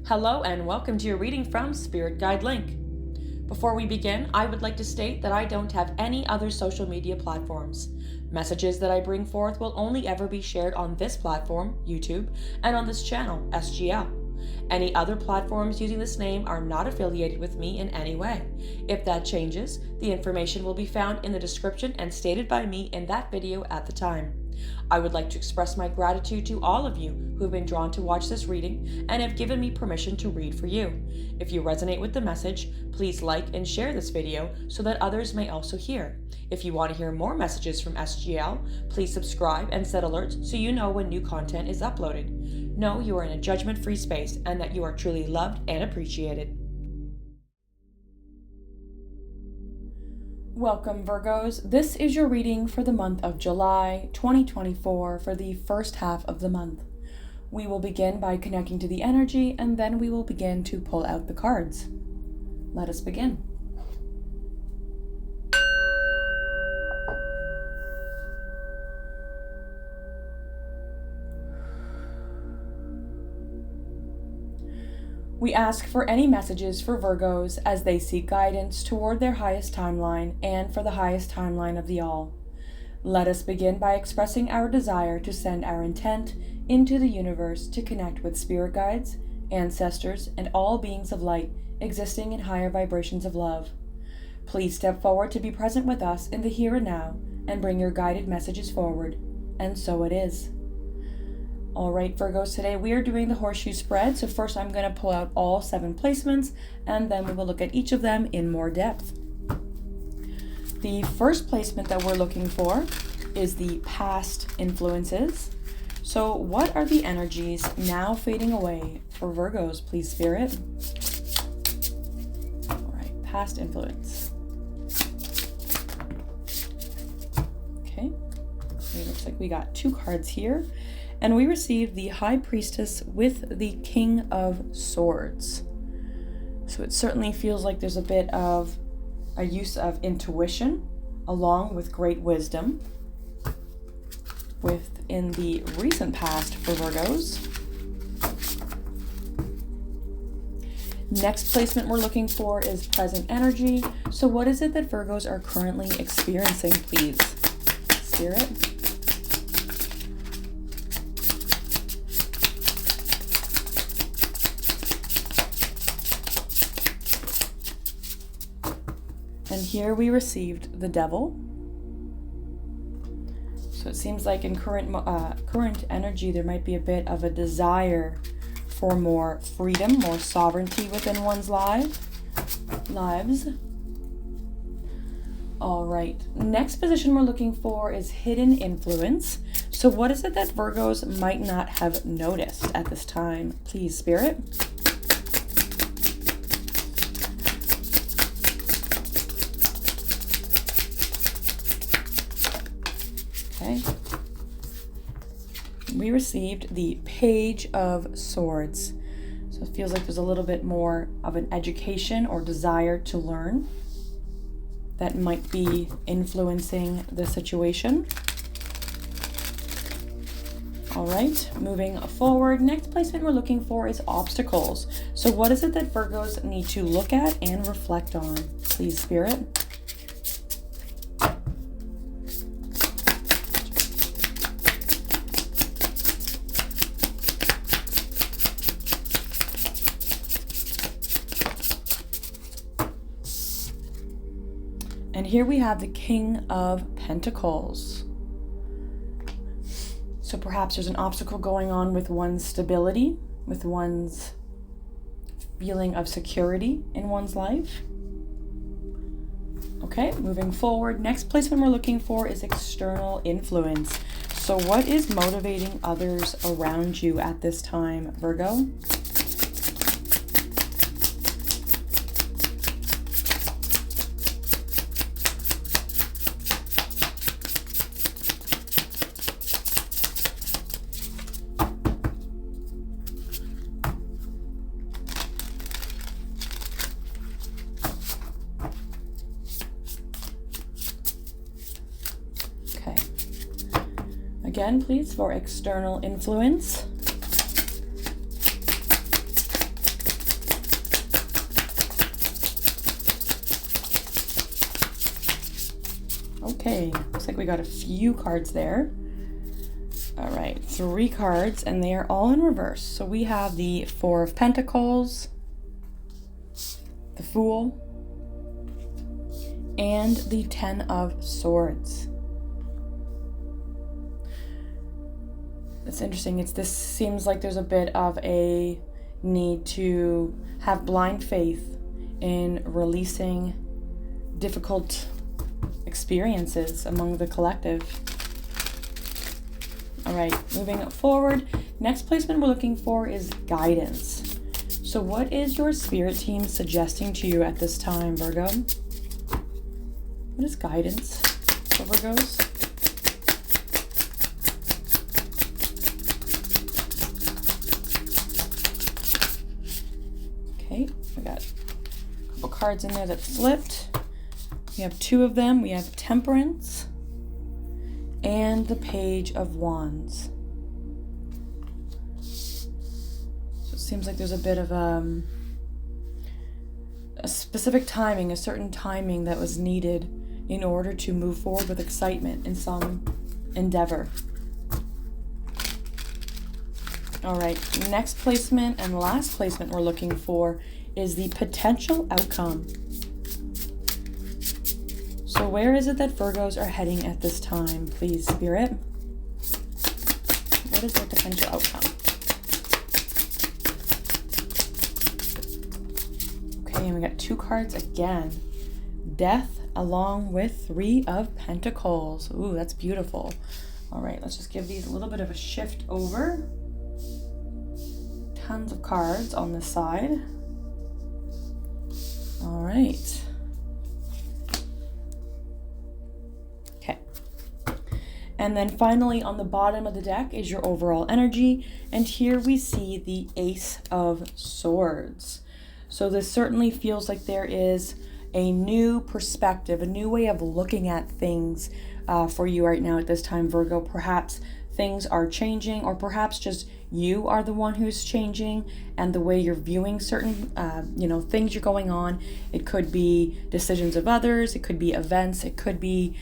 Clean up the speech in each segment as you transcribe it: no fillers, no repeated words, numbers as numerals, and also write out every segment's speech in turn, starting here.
Hello and welcome to your reading from Spirit Guide Link. Before we begin, I would like to state that I don't have any other social media platforms. Messages that I bring forth will only ever be shared on this platform, YouTube, and on this channel, SGL. Any other platforms using this name are not affiliated with me in any way. If that changes, the information will be found in the description and stated by me in that video at the time. I would like to express my gratitude to all of you who have been drawn to watch this reading and have given me permission to read for you. If you resonate with the message, please like and share this video so that others may also hear. If you want to hear more messages from SGL, please subscribe and set alerts so you know when new content is uploaded. Know you are in a judgment-free space and that you are truly loved and appreciated. Welcome, Virgos. This is your reading for the month of July 2024 for the first half of the month. We will begin by connecting to the energy and then we will begin to pull out the cards. Let us begin. We ask for any messages for Virgos as they seek guidance toward their highest timeline and for the highest timeline of the all. Let us begin by expressing our desire to send our intent into the universe to connect with spirit guides, ancestors, and all beings of light existing in higher vibrations of love. Please step forward to be present with us in the here and now and bring your guided messages forward. And so it is. All right, Virgos, today we are doing the horseshoe spread. So first I'm going to pull out all 7 placements and then we will look at each of them in more depth. The first placement that we're looking for is the past influences. So what are the energies now fading away for Virgos, please, Spirit? All right, past influence. Okay, it looks like we got 2 cards here. And we received the High Priestess with the King of Swords. So it certainly feels like there's a bit of a use of intuition along with great wisdom within the recent past for Virgos. Next placement we're looking for is present energy. So what is it that Virgos are currently experiencing, please, Spirit? And here we received the Devil. So it seems like in current energy, there might be a bit of a desire for more freedom, more sovereignty within one's lives. All right, next position we're looking for is hidden influence. So what is it that Virgos might not have noticed at this time, please, Spirit? Okay. We received the Page of Swords. So it feels like there's a little bit more of an education or desire to learn that might be influencing the situation. All right, moving forward. Next placement we're looking for is obstacles. So what is it that Virgos need to look at and reflect on, please, Spirit? And here we have the King of Pentacles. So perhaps there's an obstacle going on with one's stability, with one's feeling of security in one's life. Okay, moving forward. Next placement we're looking for is external influence. So what is motivating others around you at this time, Virgo? Again, please, for external influence. Okay, looks like we got a few cards there. All right, 3 cards, and they are all in reverse. So we have the 4 of Pentacles, the Fool, and the 10 of Swords. It's interesting. This seems like there's a bit of a need to have blind faith in releasing difficult experiences among the collective. All right, moving forward. Next placement we're looking for is guidance. So what is your spirit team suggesting to you at this time, Virgo? What is guidance for Virgos? Okay, we got a couple cards in there that flipped. We have 2 of them. We have Temperance and the Page of Wands. So it seems like there's a bit of a specific timing, a certain timing that was needed in order to move forward with excitement in some endeavor. All right, next placement and last placement we're looking for is the potential outcome. So where is it that Virgos are heading at this time, please, Spirit? What is their potential outcome? Okay, and we got 2 cards again. Death along with 3 of Pentacles. Ooh, that's beautiful. All right, let's just give these a little bit of a shift over. Tons of cards on this side. All right. And then finally on the bottom of the deck is your overall energy. And here we see the Ace of Swords. So this certainly feels like there is a new perspective, a new way of looking at things for you right now at this time, Virgo. Perhaps things are changing, or perhaps just you are the one who's changing, and the way you're viewing certain things you're going on. It could be decisions of others, it could be events, it could be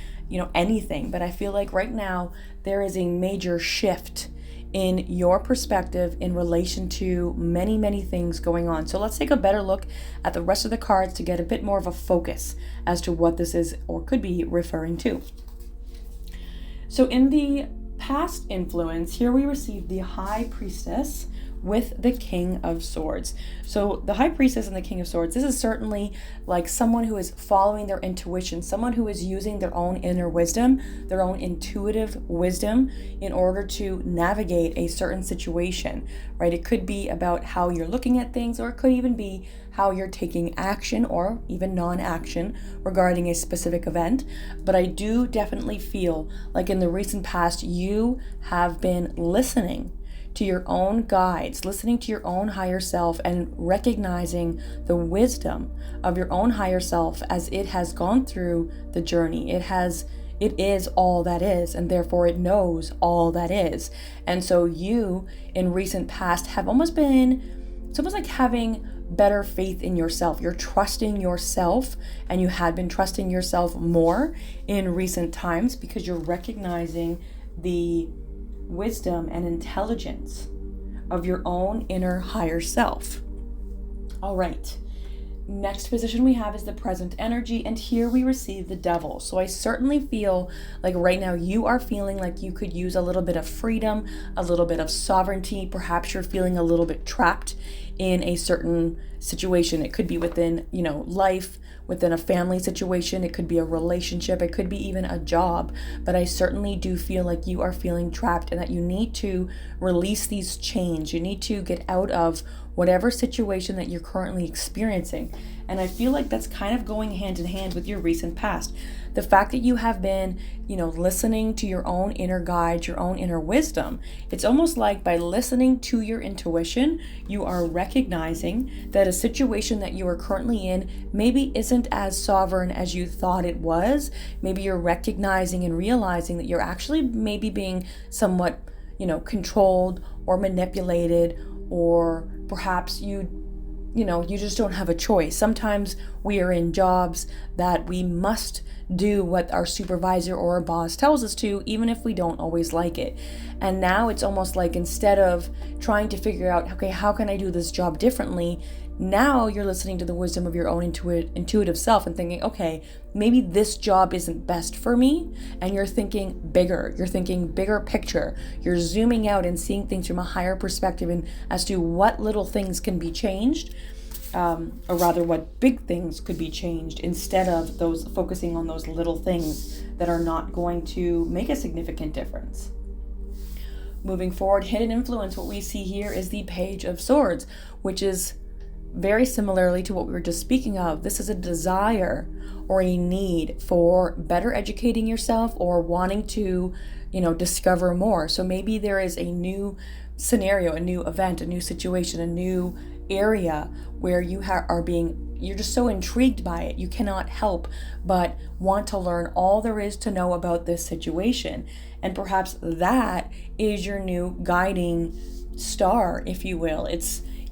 anything. But I feel like right now there is a major shift in your perspective in relation to many, many things going on. So let's take a better look at the rest of the cards to get a bit more of a focus as to what this is or could be referring to. So in the past influence, here we receive the High Priestess with the King of Swords. So the High Priestess and the King of Swords, this is certainly like someone who is following their intuition, someone who is using their own inner wisdom, their own intuitive wisdom in order to navigate a certain situation, right? It could be about how you're looking at things, or it could even be how you're taking action or even non-action regarding a specific event. But I do definitely feel like in the recent past, you have been listening to your own guides, listening to your own higher self, and recognizing the wisdom of your own higher self as it has gone through the journey. It is all that is, and therefore it knows all that is. And so you, in recent past, have almost been, it's almost like having better faith in yourself. You're trusting yourself, and you had been trusting yourself more in recent times because you're recognizing the wisdom and intelligence of your own inner higher self. All right. Next position we have is the present energy, and here we receive the Devil. So I certainly feel like right now you are feeling like you could use a little bit of freedom, a little bit of sovereignty. Perhaps you're feeling a little bit trapped in a certain situation. It could be within, life, within a family situation. It could be a relationship. It could be even a job. But I certainly do feel like you are feeling trapped and that you need to release these chains. You need to get out of whatever situation that you're currently experiencing. And I feel like that's kind of going hand in hand with your recent past. The fact that you have been, listening to your own inner guide, your own inner wisdom, it's almost like by listening to your intuition, you are recognizing that a situation that you are currently in maybe isn't as sovereign as you thought it was. Maybe you're recognizing and realizing that you're actually maybe being somewhat, controlled or manipulated, or perhaps you you just don't have a choice. Sometimes we are in jobs that we must do what our supervisor or our boss tells us to, even if we don't always like it. And now it's almost like, instead of trying to figure out, okay, how can I do this job differently? Now you're listening to the wisdom of your own intuitive self and thinking, okay, maybe this job isn't best for me. And you're thinking bigger. You're thinking bigger picture. You're zooming out and seeing things from a higher perspective, and as to what little things can be changed, or rather what big things could be changed, instead of those focusing on those little things that are not going to make a significant difference. Moving forward, hidden influence, what we see here is the Page of Swords, which is very similarly to what we were just speaking of. This is a desire or a need for better educating yourself, or wanting to, discover more. So maybe there is a new scenario, a new event, a new situation, a new area where you're just so intrigued by it. You cannot help but want to learn all there is to know about this situation. And perhaps that is your new guiding star, if you will.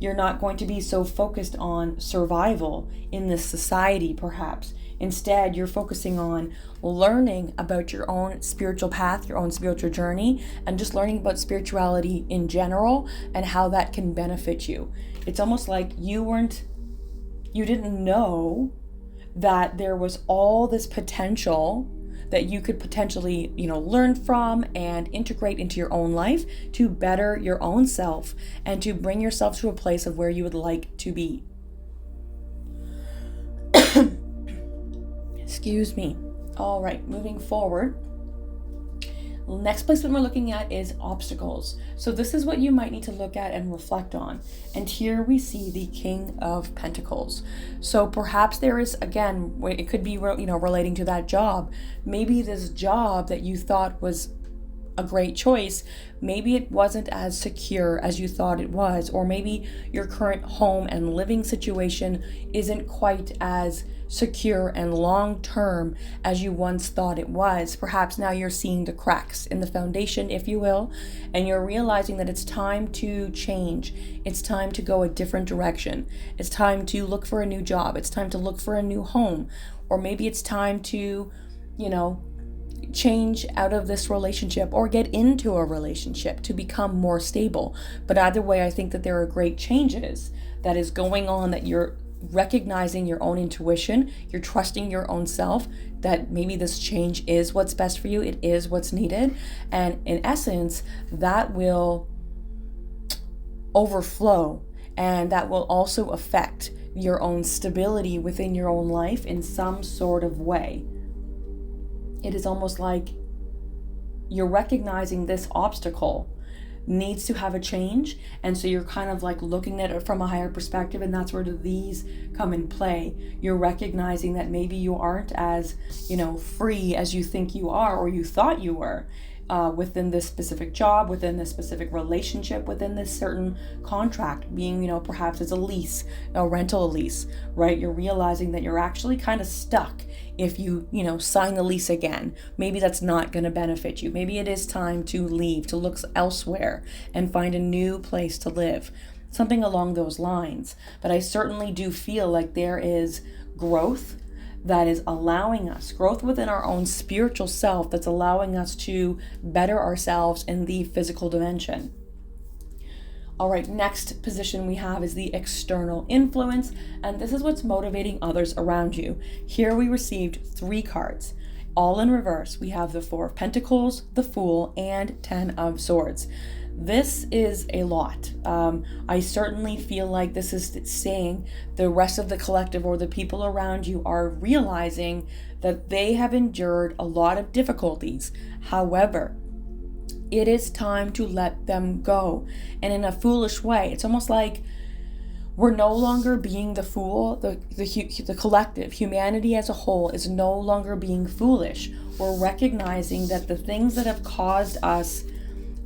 You're not going to be so focused on survival in this society, perhaps. Instead, you're focusing on learning about your own spiritual path, your own spiritual journey, and just learning about spirituality in general and how that can benefit you. It's almost like you didn't know that there was all this potential that you could potentially, learn from and integrate into your own life to better your own self and to bring yourself to a place of where you would like to be. Excuse me. All right, moving forward. Next placement we're looking at is obstacles. So this is what you might need to look at and reflect on. And here we see the King of Pentacles. So perhaps there is, again, it could be, relating to that job. Maybe this job that you thought was a great choice, maybe it wasn't as secure as you thought it was, or maybe your current home and living situation isn't quite as secure and long-term as you once thought it was. Perhaps now you're seeing the cracks in the foundation, if you will, and you're realizing that it's time to change. It's time to go a different direction. It's time to look for a new job. It's time to look for a new home. Or maybe it's time to, change out of this relationship or get into a relationship to become more stable. But either way, I think that there are great changes that is going on, that you're recognizing your own intuition, you're trusting your own self, that maybe this change is what's best for you, it is what's needed. And in essence, that will overflow, and that will also affect your own stability within your own life in some sort of way. It is almost like you're recognizing this obstacle needs to have a change, and so you're kind of like looking at it from a higher perspective, and that's where these come in play. You're recognizing that maybe you aren't as free as you think you are, or you thought you were, within this specific job, within this specific relationship, within this certain contract, being perhaps it's a lease, a rental lease, right? You're realizing that you're actually kind of stuck. If you sign the lease again, maybe that's not going to benefit you. Maybe it is time to leave, to look elsewhere and find a new place to live, something along those lines. But I certainly do feel like there is growth that is allowing us, growth within our own spiritual self, that's allowing us to better ourselves in the physical dimension. All right, next position we have is the external influence, and this is what's motivating others around you. Here we received 3 cards, all in reverse. We have the 4 of Pentacles, the Fool, and 10 of Swords. This is a lot. I certainly feel like this is saying the rest of the collective or the people around you are realizing that they have endured a lot of difficulties. However, it is time to let them go. And in a foolish way, it's almost like we're no longer being the fool. The collective, humanity as a whole, is no longer being foolish. We're recognizing that the things that have caused us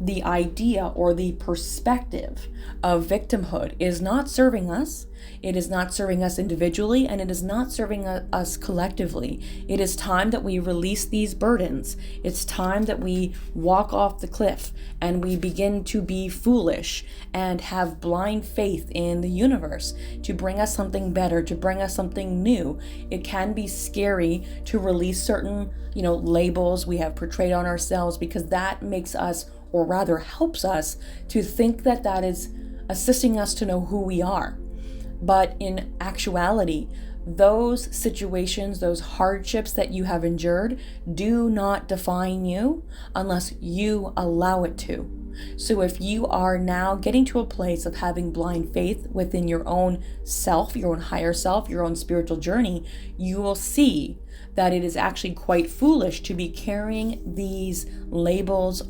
the idea or the perspective of victimhood is not serving us. It is not serving us individually, and it is not serving us collectively. It is time that we release these burdens. It's time that we walk off the cliff and we begin to be foolish and have blind faith in the universe to bring us something better, to bring us something new. It can be scary to release certain, labels we have portrayed on ourselves, because that makes us, or rather helps us, to think that that is assisting us to know who we are. But in actuality, those situations, those hardships that you have endured do not define you unless you allow it to. So if you are now getting to a place of having blind faith within your own self, your own higher self, your own spiritual journey, you will see that it is actually quite foolish to be carrying these labels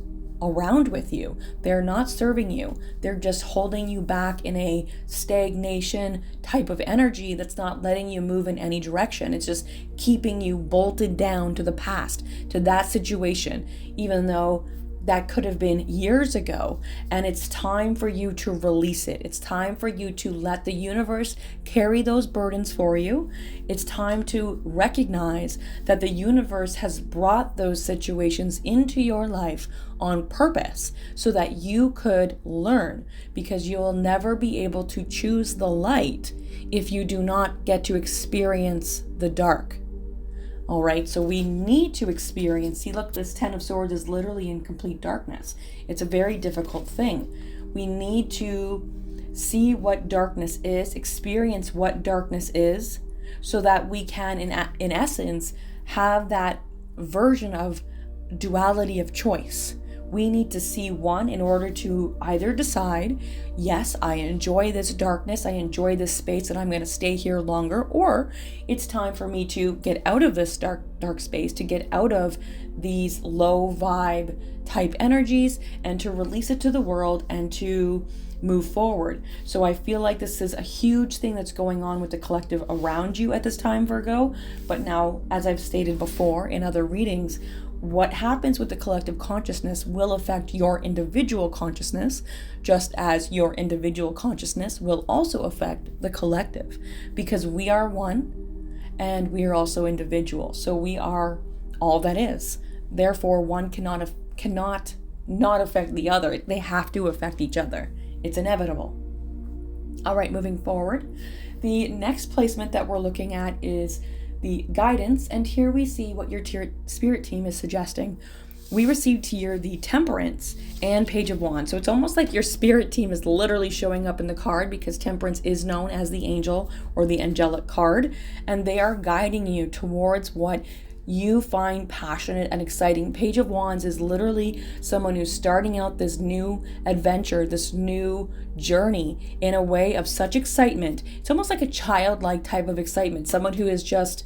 around with you. They're not serving you. They're just holding you back in a stagnation type of energy that's not letting you move in any direction. It's just keeping you bolted down to the past, to that situation, even though that could have been years ago. And it's time for you to release it. It's time for you to let the universe carry those burdens for you. It's time to recognize that the universe has brought those situations into your life on purpose so that you could learn, because you'll never be able to choose the light if you do not get to experience the dark. All right, so we need to experience. See, look, this 10 of Swords is literally in complete darkness. It's a very difficult thing. We need to see what darkness is, experience what darkness is, so that we can, in essence, have that version of duality of choice. We need to see one in order to either decide, yes, I enjoy this darkness, I enjoy this space, and I'm going to stay here longer, or it's time for me to get out of this dark space, to get out of these low vibe type energies and to release it to the world and to move forward. So I feel like this is a huge thing that's going on with the collective around you at this time, Virgo. But now, as I've stated before in other readings, what happens with the collective consciousness will affect your individual consciousness, just as your individual consciousness will also affect the collective, because we are one and we are also individual. So we are all that is. Therefore, one cannot not affect the other. They have to affect each other. It's inevitable. All right, moving forward. The next placement that we're looking at is the guidance, and here we see what your spirit team is suggesting. We received here the Temperance and Page of Wands. So it's almost like your spirit team is literally showing up in the card, because Temperance is known as the angel or the angelic card, and they are guiding you towards what you find passionate and exciting. Page of Wands is literally someone who's starting out this new adventure, this new journey in a way of such excitement. It's almost like a childlike type of excitement. Someone who is just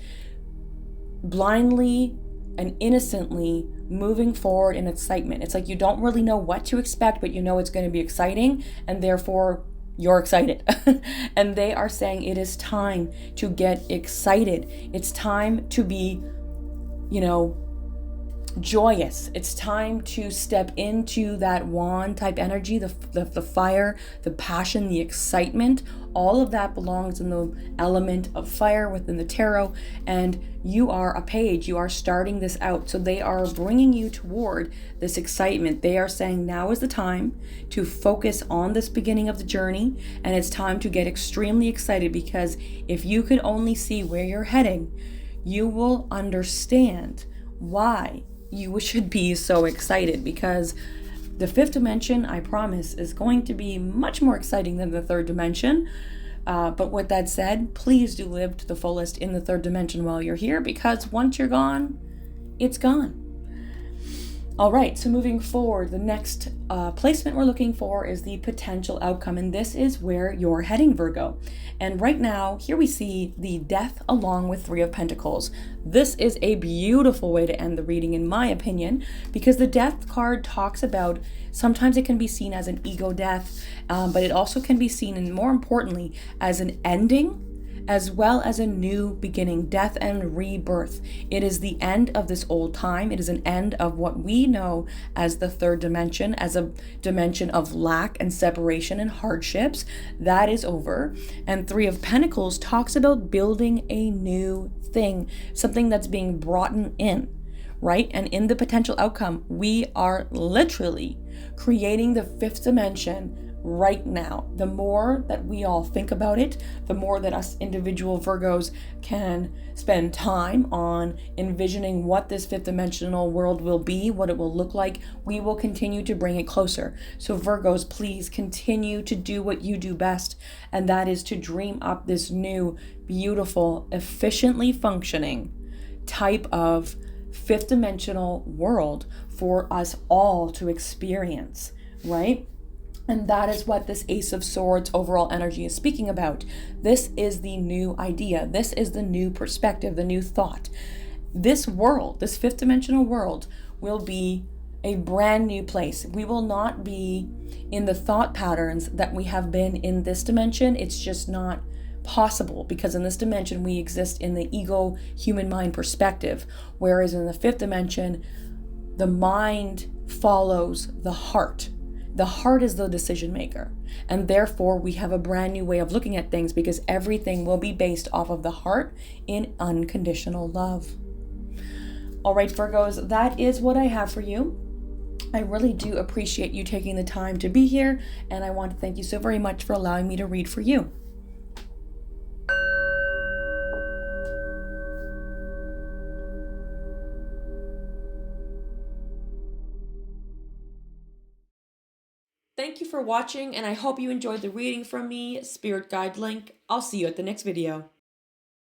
blindly and innocently moving forward in excitement. It's like you don't really know what to expect, but you know it's going to be exciting, and therefore you're excited. And they are saying it is time to get excited. It's time to be joyous. It's time to step into that wand type energy, the fire, the passion, the excitement. All of that belongs in the element of fire within the tarot, and you are a page. You are starting this out. So they are bringing you toward this excitement. They are saying now is the time to focus on this beginning of the journey, and it's time to get extremely excited, because if you could only see where you're heading, you will understand why you should be so excited, because the fifth dimension, I promise, is going to be much more exciting than the third dimension. But with that said, please do live to the fullest in the third dimension while you're here, because once you're gone, it's gone. All right, so moving forward, the next placement we're looking for is the potential outcome, and this is where you're heading, Virgo. And right now, here we see the Death along with Three of Pentacles. This is a beautiful way to end the reading, in my opinion, because the Death card talks about, sometimes it can be seen as an ego death, but it also can be seen, and more importantly, as an ending as well as a new beginning, death and rebirth. It is the end of this old time. It is an end of what we know as the third dimension, as a dimension of lack and separation and hardships. That is over. And Three of Pentacles talks about building a new thing, something that's being brought in, right? And in the potential outcome, we are literally creating the fifth dimension right now. The more that we all think about it, the more that us individual Virgos can spend time on envisioning what this fifth dimensional world will be, what it will look like, we will continue to bring it closer. So Virgos, please continue to do what you do best, and that is to dream up this new, beautiful, efficiently functioning type of fifth dimensional world for us all to experience, right? And that is what this Ace of Swords overall energy is speaking about. This is the new idea. This is the new perspective, the new thought. This world, this fifth dimensional world, will be a brand new place. We will not be in the thought patterns that we have been in this dimension. It's just not possible, because in this dimension we exist in the ego human mind perspective, whereas in the fifth dimension the mind follows the heart. The heart is the decision maker, and therefore we have a brand new way of looking at things, because everything will be based off of the heart in unconditional love. All right, Virgos, that is what I have for you. I really do appreciate you taking the time to be here, and I want to thank you so very much for allowing me to read for you. Thank you for watching, and I hope you enjoyed the reading from me, Spirit Guide Link. I'll see you at the next video.